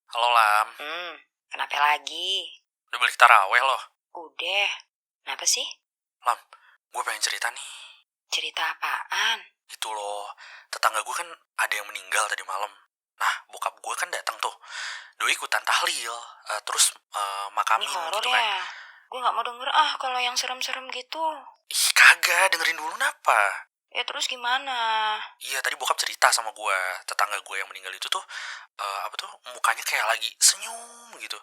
Halo Lam, Kenapa lagi? udah balik taraweh loh. Udah. Kenapa sih? Lam, gue pengen cerita nih. Cerita apaan? Itu loh, tetangga gue kan ada yang meninggal tadi malam. Nah, bokap gue kan datang tuh. Doi ikutan tahlil, terus Ini makamin horor gitu kan. ya? Gue gak mau denger kalau yang serem-serem gitu. Ih kagak, dengerin dulu napa. Ya terus gimana? Iya, tadi bokap cerita sama gue. Tetangga gue yang meninggal itu tuh, mukanya kayak lagi senyum gitu.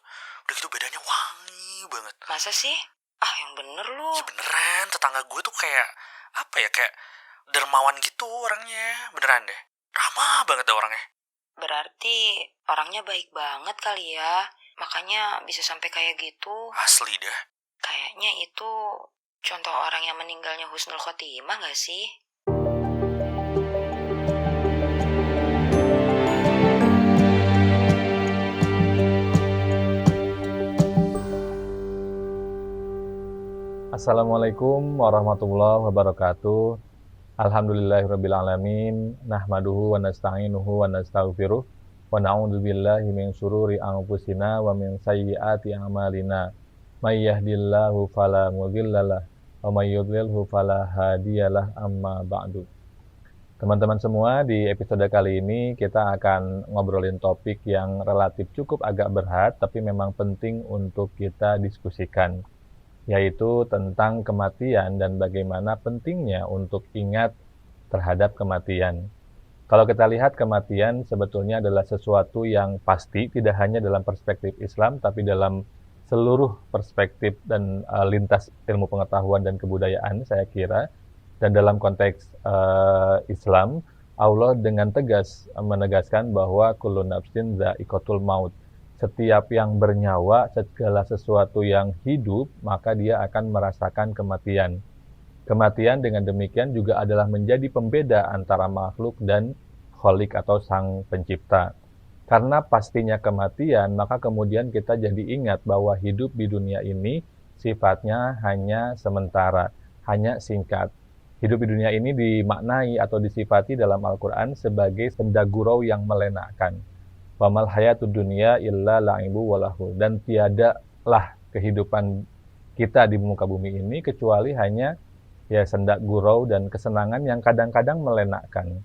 Udah gitu badannya wangi banget. Masa sih? Yang bener lu. Iya beneran, tetangga gue tuh kayak, kayak dermawan gitu orangnya. Beneran deh, ramah banget deh orangnya. Berarti orangnya baik banget kali ya. Makanya bisa sampai kayak gitu. Asli dah. Kayaknya itu contoh orang yang meninggalnya husnul khotimah gak sih? Assalamualaikum warahmatullahi wabarakatuh. Alhamdulillahirrabbilalamin. Nahmaduhu wa nasta'inuhu wa nasta'gfiruh. Wa na'udzubillahi min syururi anfusina wa min sayyiati a'malina. May yahdihillahu fala mudhillalah wa may yudlilhu fala hadiyalah, amma ba'du. Teman-teman semua, di episode kali ini kita akan ngobrolin topik yang relatif cukup agak berat tapi memang penting untuk kita diskusikan, yaitu tentang kematian dan bagaimana pentingnya untuk ingat terhadap kematian. Kalau kita lihat, kematian sebetulnya adalah sesuatu yang pasti, tidak hanya dalam perspektif Islam, tapi dalam seluruh perspektif dan lintas ilmu pengetahuan dan kebudayaan, saya kira. Dan dalam konteks Islam, Allah dengan tegas menegaskan bahwa kullu nafsin dha'iqatul maut. Setiap yang bernyawa, segala sesuatu yang hidup, maka dia akan merasakan kematian. Kematian dengan demikian juga adalah menjadi pembeda antara makhluk dan Khalik atau Sang Pencipta. Karena pastinya kematian, maka kemudian kita jadi ingat bahwa hidup di dunia ini sifatnya hanya sementara, hanya singkat. Hidup di dunia ini dimaknai atau disifati dalam Al-Quran sebagai senda gurau yang melenakkan. Wamal hayatud dunia illa la'ibu walahu. Dan tiadalah kehidupan kita di muka bumi ini kecuali hanya sendak gurau dan kesenangan yang kadang-kadang melenakkan.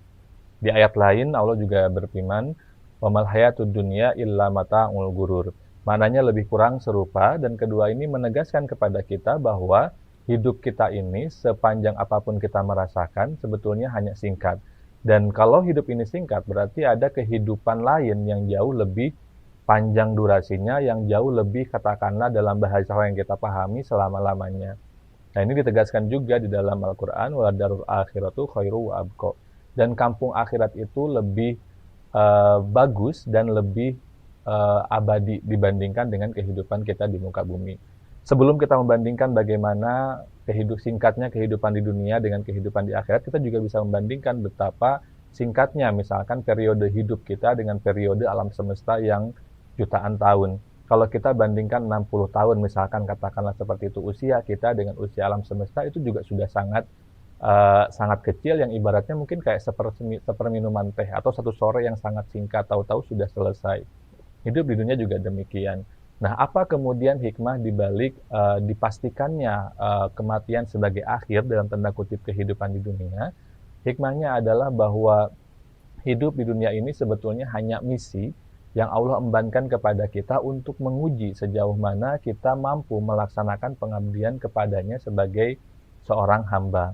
Di ayat lain Allah juga berfirman, wamal hayatud dunia illa mata'ul gurur. Maknanya lebih kurang serupa, dan kedua ini menegaskan kepada kita bahwa hidup kita ini sepanjang apapun kita merasakan sebetulnya hanya singkat. Dan kalau hidup ini singkat, berarti ada kehidupan lain yang jauh lebih panjang durasinya, yang jauh lebih, katakanlah dalam bahasa yang kita pahami, selama-lamanya. Nah, ini ditegaskan juga di dalam Al-Quran, wadarul akhiratu khairu wa abqa. Dan kampung akhirat itu lebih bagus dan lebih abadi dibandingkan dengan kehidupan kita di muka bumi. Sebelum kita membandingkan bagaimana singkatnya kehidupan di dunia dengan kehidupan di akhirat, kita juga bisa membandingkan betapa singkatnya misalkan periode hidup kita dengan periode alam semesta yang jutaan tahun. Kalau kita bandingkan 60 tahun misalkan, katakanlah seperti itu, usia kita dengan usia alam semesta itu juga sudah sangat kecil, yang ibaratnya mungkin kayak seperminuman teh atau satu sore yang sangat singkat, tahu-tahu sudah selesai. Hidup di dunia juga demikian. Nah, apa kemudian hikmah dibalik dipastikannya kematian sebagai akhir dalam tanda kutip kehidupan di dunia? Hikmahnya adalah bahwa hidup di dunia ini sebetulnya hanya misi yang Allah embankan kepada kita untuk menguji sejauh mana kita mampu melaksanakan pengabdian kepadanya sebagai seorang hamba.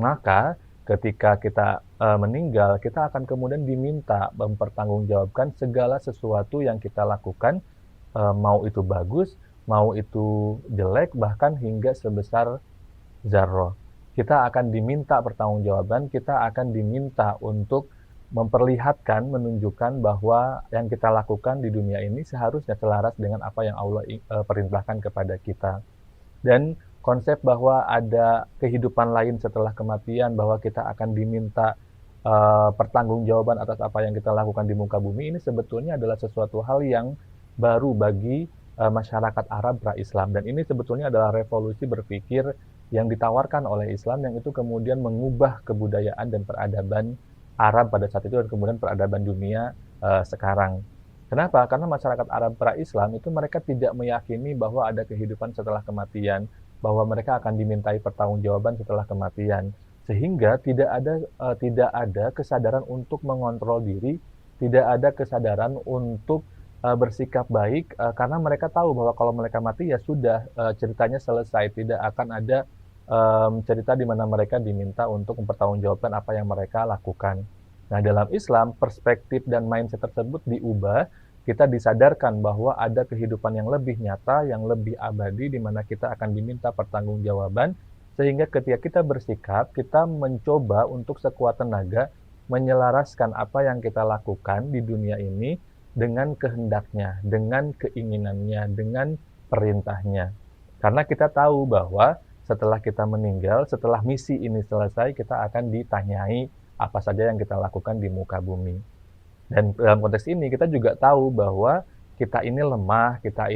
Maka ketika kita meninggal, kita akan kemudian diminta mempertanggungjawabkan segala sesuatu yang kita lakukan, mau itu bagus, mau itu jelek, bahkan hingga sebesar zarrah. Kita akan diminta pertanggungjawaban, kita akan diminta untuk memperlihatkan, menunjukkan bahwa yang kita lakukan di dunia ini seharusnya selaras dengan apa yang Allah perintahkan kepada kita. Dan konsep bahwa ada kehidupan lain setelah kematian, bahwa kita akan diminta pertanggungjawaban atas apa yang kita lakukan di muka bumi, ini sebetulnya adalah sesuatu hal yang baru bagi masyarakat Arab pra-Islam. Dan ini sebetulnya adalah revolusi berpikir yang ditawarkan oleh Islam, yang itu kemudian mengubah kebudayaan dan peradaban Arab pada saat itu dan kemudian peradaban dunia sekarang. Kenapa? Karena masyarakat Arab pra-Islam itu mereka tidak meyakini bahwa ada kehidupan setelah kematian, bahwa mereka akan dimintai pertanggungjawaban setelah kematian. Sehingga tidak ada kesadaran untuk mengontrol diri, tidak ada kesadaran untuk bersikap baik, karena mereka tahu bahwa kalau mereka mati ya sudah, ceritanya selesai, tidak akan ada cerita di mana mereka diminta untuk mempertanggungjawabkan apa yang mereka lakukan. Nah, dalam Islam, perspektif dan mindset tersebut diubah, kita disadarkan bahwa ada kehidupan yang lebih nyata, yang lebih abadi, di mana kita akan diminta pertanggungjawaban, sehingga ketika kita bersikap, kita mencoba untuk sekuat tenaga menyelaraskan apa yang kita lakukan di dunia ini dengan kehendaknya, dengan keinginannya, dengan perintahnya. Karena kita tahu bahwa setelah kita meninggal, setelah misi ini selesai, kita akan ditanyai apa saja yang kita lakukan di muka bumi. Dan dalam konteks ini kita juga tahu bahwa kita ini lemah, kita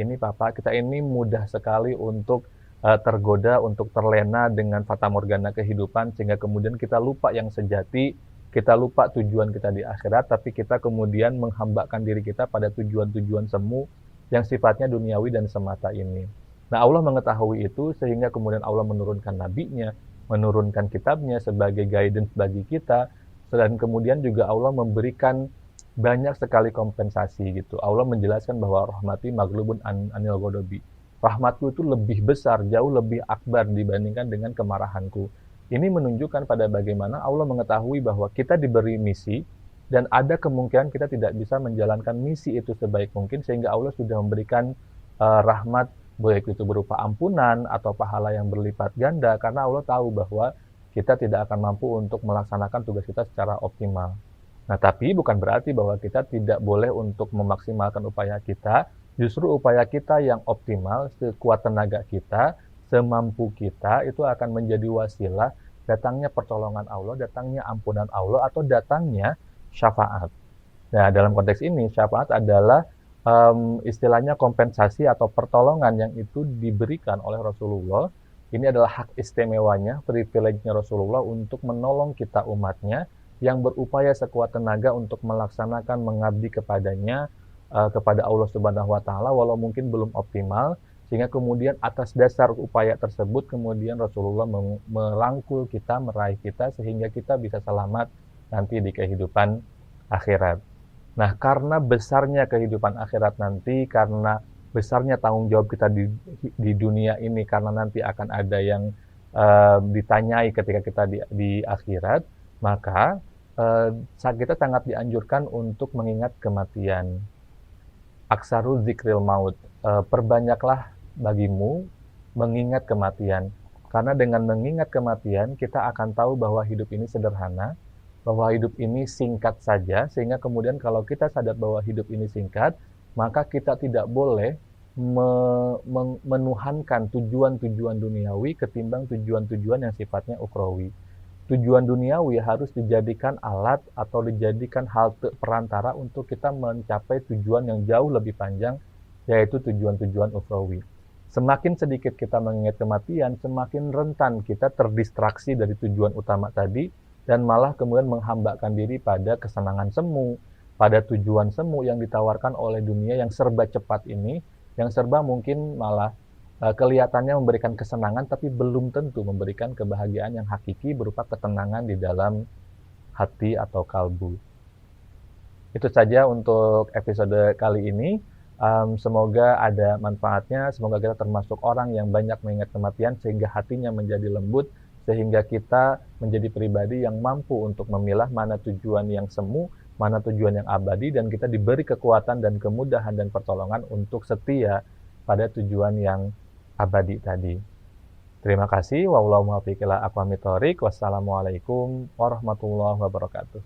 ini mudah sekali untuk tergoda, untuk terlena dengan fatamorgana kehidupan, sehingga kemudian kita lupa yang sejati, kita lupa tujuan kita di akhirat, tapi kita kemudian menghambakan diri kita pada tujuan-tujuan semu yang sifatnya duniawi dan semata ini. Nah, Allah mengetahui itu sehingga kemudian Allah menurunkan nabinya, menurunkan kitabnya sebagai guidance bagi kita, dan kemudian juga Allah memberikan banyak sekali kompensasi gitu. Allah menjelaskan bahwa rahmati maglubun anil ghadabi. Rahmatku itu lebih besar, jauh lebih akbar dibandingkan dengan kemarahanku. Ini menunjukkan pada bagaimana Allah mengetahui bahwa kita diberi misi dan ada kemungkinan kita tidak bisa menjalankan misi itu sebaik mungkin, sehingga Allah sudah memberikan rahmat, baik itu berupa ampunan atau pahala yang berlipat ganda, karena Allah tahu bahwa kita tidak akan mampu untuk melaksanakan tugas kita secara optimal. Nah, tapi bukan berarti bahwa kita tidak boleh untuk memaksimalkan upaya kita. Justru upaya kita yang optimal, sekuat tenaga kita, semampu kita, itu akan menjadi wasilah datangnya pertolongan Allah, datangnya ampunan Allah, atau datangnya syafaat. Nah, dalam konteks ini, syafaat adalah istilahnya kompensasi atau pertolongan yang itu diberikan oleh Rasulullah. Ini adalah hak istimewanya, privilege-nya Rasulullah untuk menolong kita umatnya yang berupaya sekuat tenaga untuk melaksanakan mengabdi kepadanya, kepada Allah Subhanahu wa taala, walau mungkin belum optimal, sehingga kemudian atas dasar upaya tersebut kemudian Rasulullah merangkul kita, meraih kita, sehingga kita bisa selamat nanti di kehidupan akhirat. Nah, karena besarnya kehidupan akhirat nanti, karena besarnya tanggung jawab kita di dunia ini, karena nanti akan ada yang ditanyai ketika kita di akhirat, maka kita sangat dianjurkan untuk mengingat kematian. Aksaru zikril maut, perbanyaklah bagimu mengingat kematian. Karena dengan mengingat kematian, kita akan tahu bahwa hidup ini sederhana, bahwa hidup ini singkat saja, sehingga kemudian kalau kita sadar bahwa hidup ini singkat, maka kita tidak boleh menuhankan tujuan-tujuan duniawi ketimbang tujuan-tujuan yang sifatnya ukhrawi. Tujuan duniawi harus dijadikan alat atau dijadikan halte perantara untuk kita mencapai tujuan yang jauh lebih panjang, yaitu tujuan-tujuan ukhrawi. Semakin sedikit kita mengingat kematian, semakin rentan kita terdistraksi dari tujuan utama tadi, dan malah kemudian menghambakan diri pada kesenangan semu, pada tujuan semu yang ditawarkan oleh dunia yang serba cepat ini, yang serba mungkin malah kelihatannya memberikan kesenangan, tapi belum tentu memberikan kebahagiaan yang hakiki berupa ketenangan di dalam hati atau kalbu. Itu saja untuk episode kali ini. Semoga ada manfaatnya, semoga kita termasuk orang yang banyak mengingat kematian sehingga hatinya menjadi lembut, sehingga kita menjadi pribadi yang mampu untuk memilah mana tujuan yang semu, mana tujuan yang abadi, dan kita diberi kekuatan dan kemudahan dan pertolongan untuk setia pada tujuan yang abadi tadi. Terima kasih. Wallahu muwaffiq ila aqwamit thoriq. Wassalamualaikum warahmatullahi wabarakatuh.